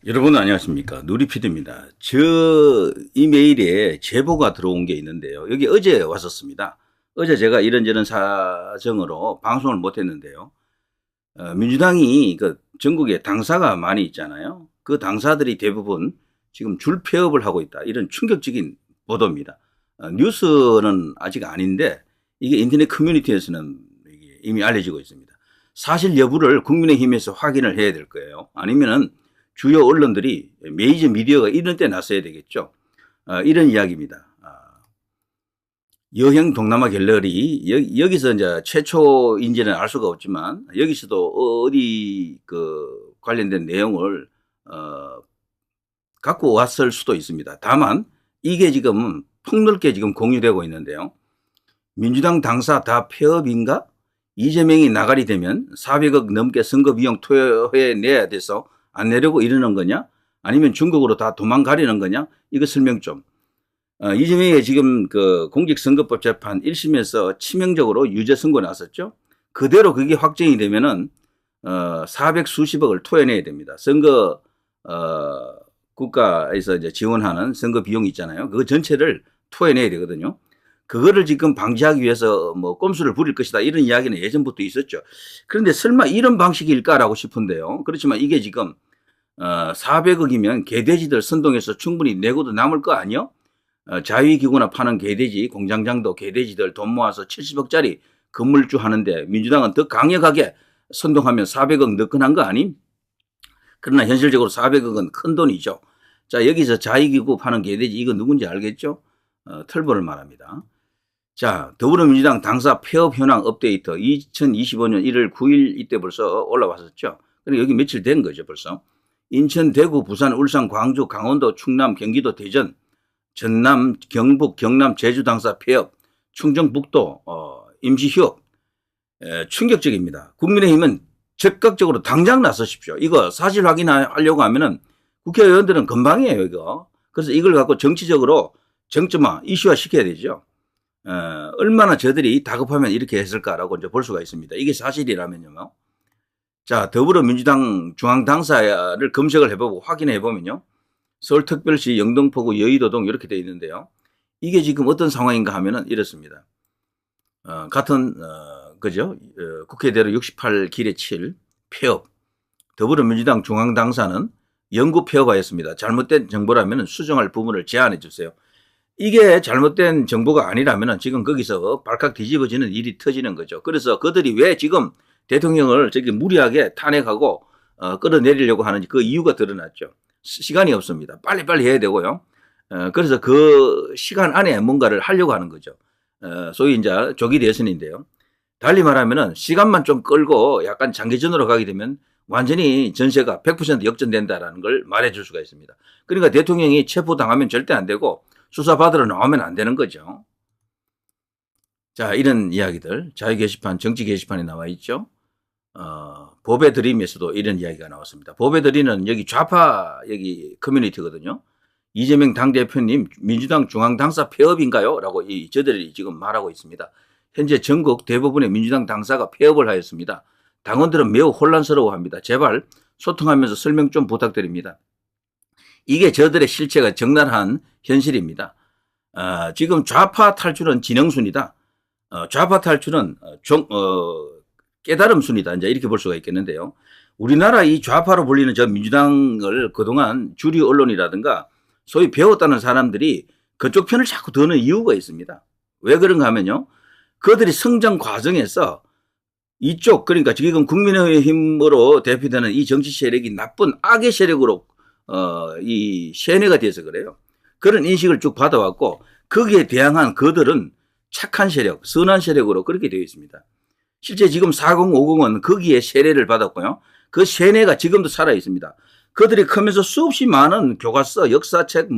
여러분 안녕하십니까. 누리피디입니다. 저 이메일에 제보가 들어온 게 있는데요. 여기 어제 왔었습니다. 어제 제가 이런저런 사정으로 방송을 못했는데요. 민주당이 그 전국에 당사가 많이 있잖아요. 그 당사들이 대부분 지금 줄 폐업을 하고 있다. 이런 충격적인 보도입니다. 뉴스는 아직 아닌데 이게 인터넷 커뮤니티에서는 이미 알려지고 있습니다. 사실 여부를 국민의힘에서 확인을 해야 될 거예요. 아니면은 주요 언론들이 메이저 미디어가 이런 때 나서야 되겠죠. 이런 이야기입니다. 여행 동남아 갤러리 여기서 이제 최초인지는 알 수가 없지만 여기서도 어디 그 관련된 내용을 갖고 왔을 수도 있습니다. 다만 이게 지금 폭넓게 지금 공유되고 있는데요. 민주당 당사 다 폐업인가? 이재명이 나가리 되면 400억 넘게 선거 비용 투여해 내야 돼서 안 내려고 이러는 거냐? 아니면 중국으로 다 도망가려는 거냐? 이거 설명 좀. 이재명이 지금 그 공직선거법 재판 1심에서 치명적으로 유죄 선고 났었죠. 그대로 그게 확정이 되면은 400 수십억을 토해내야 됩니다. 선거 국가에서 이제 지원하는 선거 비용 있잖아요. 그거 전체를 토해내야 되거든요. 그거를 지금 방지하기 위해서 뭐 꼼수를 부릴 것이다 이런 이야기는 예전부터 있었죠. 그런데 설마 이런 방식일까라고 싶은데요. 그렇지만 이게 지금 400억이면 개돼지들 선동해서 충분히 내고도 남을 거 아니요? 자위기구나 파는 개돼지 공장장도 개돼지들 돈 모아서 70억짜리 건물주 하는데 민주당은 더 강력하게 선동하면 400억 넣건한 거 아님? 그러나 현실적으로 400억은 큰 돈이죠. 자, 여기서 자위기구 파는 개돼지 이거 누군지 알겠죠? 털보를 말합니다. 자, 더불어민주당 당사 폐업 현황 업데이트 2025년 1월 9일 이때 벌써 올라왔었죠. 그리고 여기 며칠 된 거죠 벌써. 인천, 대구, 부산, 울산, 광주, 강원도, 충남, 경기도, 대전, 전남, 경북, 경남, 제주 당사 폐업, 충청북도 임시 휴업. 충격적입니다. 국민의힘은 적극적으로 당장 나서십시오. 이거 사실 확인하려고 하면은 국회의원들은 금방이에요 이거. 그래서 이걸 갖고 정치적으로 정점화, 이슈화 시켜야 되죠. 얼마나 저들이 다급하면 이렇게 했을까라고 이제 볼 수가 있습니다. 이게 사실이라면요. 자, 더불어민주당 중앙당사를 검색을 해보고 확인해 보면요. 서울특별시 영등포구 여의도동 이렇게 되어 있는데요. 이게 지금 어떤 상황인가 하면은 이렇습니다. 같은 그죠? 국회대로 68길의 7 폐업. 더불어민주당 중앙당사는 영구 폐업하였습니다. 잘못된 정보라면 수정할 부분을 제안해 주세요. 이게 잘못된 정보가 아니라면 지금 거기서 발칵 뒤집어지는 일이 터지는 거죠. 그래서 그들이 왜 지금 대통령을 저기 무리하게 탄핵하고 끌어내리려고 하는지 그 이유가 드러났죠. 시간이 없습니다. 빨리빨리 해야 되고요. 그래서 그 시간 안에 뭔가를 하려고 하는 거죠. 소위 이제 조기 대선인데요. 달리 말하면은 시간만 좀 끌고 약간 장기전으로 가게 되면 완전히 전세가 100% 역전된다라는 걸 말해줄 수가 있습니다. 그러니까 대통령이 체포당하면 절대 안 되고 수사받으러 나오면 안 되는 거죠. 자, 이런 이야기들 자유 게시판, 정치 게시판에 나와 있죠. 법의 드림에서도 이런 이야기가 나왔습니다. 법의 드림은 여기 좌파 여기 커뮤니티거든요. 이재명 당대표님 민주당 중앙당사 폐업인가요? 라고 저들이 지금 말하고 있습니다. 현재 전국 대부분의 민주당 당사가 폐업을 하였습니다. 당원들은 매우 혼란스러워합니다. 제발 소통하면서 설명 좀 부탁드립니다. 이게 저들의 실체가 적나라한 현실입니다. 지금 좌파 탈출은 진영순이다. 좌파 탈출은 깨달음 순이다. 이제 이렇게 볼 수가 있겠는데요. 우리나라 이 좌파로 불리는 저 민주당을 그동안 주류 언론이라든가 소위 배웠다는 사람들이 그쪽 편을 자꾸 드는 이유가 있습니다. 왜 그런가 하면요. 그들이 성장 과정에서 이쪽 그러니까 지금 국민의힘으로 대표되는 이 정치 세력이 나쁜 악의 세력으로 이 세뇌가 돼서 그래요. 그런 인식을 쭉 받아왔고 거기에 대항한 그들은 착한 세력, 선한 세력으로 그렇게 되어 있습니다. 실제 지금 4050은 거기에 세례를 받았고요. 그 세뇌가 지금도 살아 있습니다. 그들이 크면서 수없이 많은 교과서, 역사책,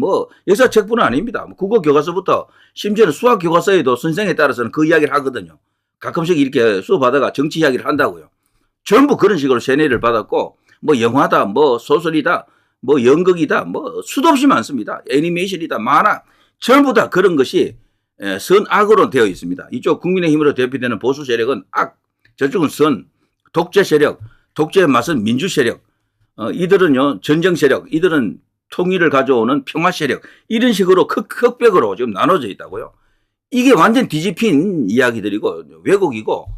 역사책뿐 아닙니다. 국어 교과서부터 심지어는 수학 교과서에도 선생에 따라서는 그 이야기를 하거든요. 가끔씩 이렇게 수업하다가 정치 이야기를 한다고요. 전부 그런 식으로 세뇌를 받았고, 영화다, 소설이다, 연극이다, 수도 없이 많습니다. 애니메이션이다, 만화, 전부 다 그런 것이 선악으로 되어 있습니다. 이쪽 국민의힘으로 대표되는 보수 세력은 악, 저쪽은 선, 독재 세력, 독재의 맛은 민주 세력, 이들은요 전쟁 세력, 이들은 통일을 가져오는 평화 세력, 이런 식으로 흑백으로 지금 나눠져 있다고요. 이게 완전 뒤집힌 이야기들이고 왜곡이고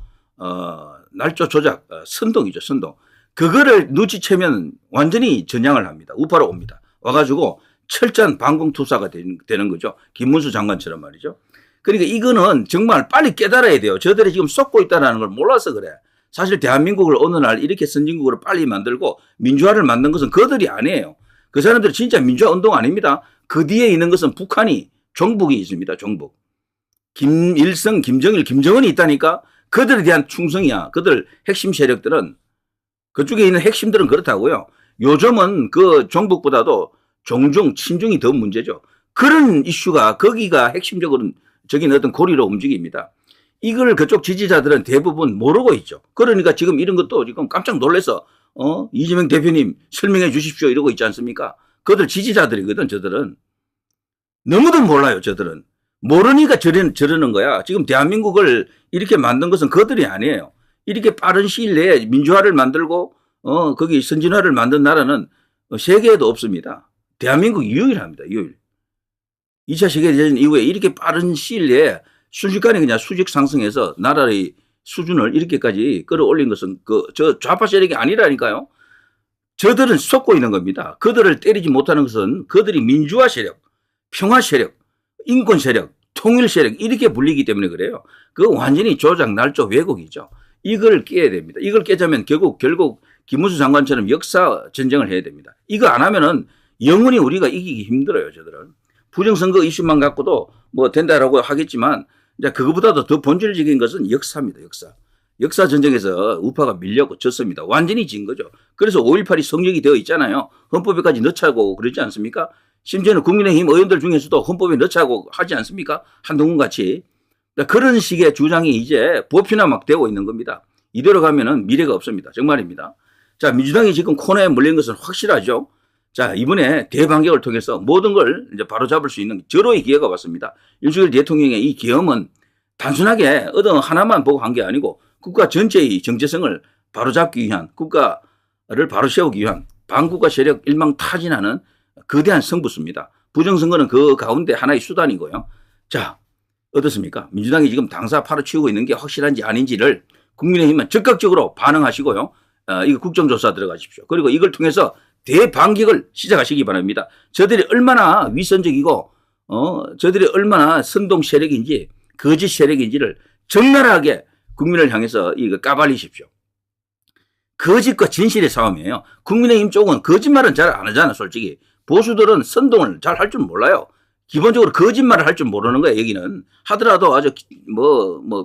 날조 조작, 선동이죠, 선동. 그거를 눈치채면 완전히 전향을 합니다. 우파로 옵니다. 와가지고 철저한 방공투사가 되는 거죠. 김문수 장관처럼 말이죠. 그러니까 이거는 정말 빨리 깨달아야 돼요. 저들이 지금 썩고 있다는 걸 몰라서 그래. 사실 대한민국을 어느 날 이렇게 선진국으로 빨리 만들고 민주화를 만든 것은 그들이 아니에요. 그 사람들은 진짜 민주화 운동 아닙니다. 그 뒤에 있는 것은 북한이, 종북이 있습니다. 종북. 김일성, 김정일, 김정은이 있다니까. 그들에 대한 충성이야. 그들 핵심 세력들은, 그쪽에 있는 핵심들은 그렇다고요. 요즘은 그 종북보다도 종중, 친중이 더 문제죠. 그런 이슈가 거기가 핵심적으로는 저긴 어떤 고리로 움직입니다. 이걸 그쪽 지지자들은 대부분 모르고 있죠. 그러니까 지금 이런 것도 지금 깜짝 놀라서 이재명 대표님 설명해 주십시오 이러고 있지 않습니까? 그들 지지자들이거든. 저들은 너무도 몰라요. 저들은 모르니까 저러는 거야. 지금 대한민국을 이렇게 만든 것은 그들이 아니에요. 이렇게 빠른 시일 내에 민주화를 만들고 거기 선진화를 만든 나라는 세계에도 없습니다. 대한민국 유일합니다. 유일. 2차 세계대전 이후에 이렇게 빠른 시일 내에 순식간에 그냥 수직 상승해서 나라의 수준을 이렇게까지 끌어올린 것은 저 좌파 세력이 아니라니까요. 저들은 속고 있는 겁니다. 그들을 때리지 못하는 것은 그들이 민주화 세력, 평화 세력, 인권 세력, 통일 세력 이렇게 불리기 때문에 그래요. 그거 완전히 조작, 날조, 왜곡이죠. 이걸 깨야 됩니다. 이걸 깨자면 결국 김문수 장관처럼 역사 전쟁을 해야 됩니다. 이거 안 하면은 영원히 우리가 이기기 힘들어요. 저들은. 부정선거 이슈만 갖고도 뭐 된다라고 하겠지만 이제 그거보다도 더 본질적인 것은 역사입니다. 역사 전쟁에서 우파가 밀려고 졌습니다. 완전히 진 거죠. 그래서 5.18이 성역이 되어 있잖아요. 헌법에까지 넣자고 그러지 않습니까? 심지어는 국민의힘 의원들 중에서도 헌법에 넣자고 하지 않습니까? 한동훈 같이. 그런 식의 주장이 이제 보편화 막 되고 있는 겁니다. 이대로 가면은 미래가 없습니다. 정말입니다. 자, 민주당이 지금 코너에 몰린 것은 확실하죠. 자, 이번에 대반격을 통해서 모든 걸 이제 바로잡을 수 있는 절호의 기회가 왔습니다. 윤석열 대통령의 이 계엄은 단순하게 어떤 하나만 보고 한 게 아니고 국가 전체의 정체성을 바로잡기 위한, 국가를 바로 세우기 위한 반국가 세력 일망타진하는 거대한 승부수입니다. 부정선거는 그 가운데 하나의 수단이고요. 자, 어떻습니까? 민주당이 지금 당사 파헤치고 있는 게 확실한지 아닌지를 국민의힘은 적극적으로 반응하시고요. 이거 국정조사 들어가십시오. 그리고 이걸 통해서 대반격을 시작하시기 바랍니다. 저들이 얼마나 위선적이고 저들이 얼마나 선동 세력인지 거짓 세력인지를 적나라하게 국민을 향해서 이거 까발리십시오. 거짓과 진실의 싸움이에요. 국민의힘 쪽은 거짓말은 잘 안 하잖아. 솔직히 보수들은 선동을 잘 할 줄 몰라요. 기본적으로 거짓말을 할 줄 모르는 거예요. 여기는 하더라도 아주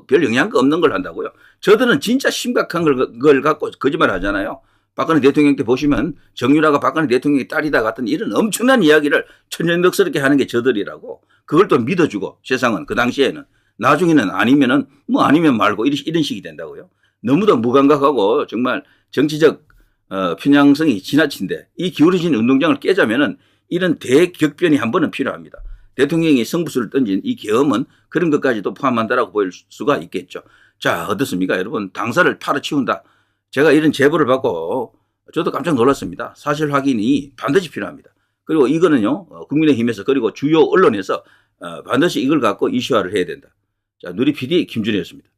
별 영향가 없는 걸 한다고요. 저들은 진짜 심각한 걸 갖고 거짓말을 하잖아요. 박근혜 대통령 때 보시면 정유라가 박근혜 대통령의 딸이다 같은 이런 엄청난 이야기를 천연덕스럽게 하는 게 저들이라고. 그걸 또 믿어주고 세상은 그 당시에는. 나중에는 아니면은 아니면 말고 이런 식이 된다고요. 너무도 무감각하고 정말 정치적 편향성이 지나친데 이 기울어진 운동장을 깨자면은 이런 대격변이 한 번은 필요합니다. 대통령이 승부수를 던진 이 계엄은 그런 것까지도 포함한다라고 보일 수가 있겠죠. 자, 어떻습니까? 여러분, 당사를 팔아치운다. 제가 이런 제보를 받고 저도 깜짝 놀랐습니다. 사실 확인이 반드시 필요합니다. 그리고 이거는요, 국민의힘에서 그리고 주요 언론에서 반드시 이걸 갖고 이슈화를 해야 된다. 자, 누리 PD 김준혜였습니다.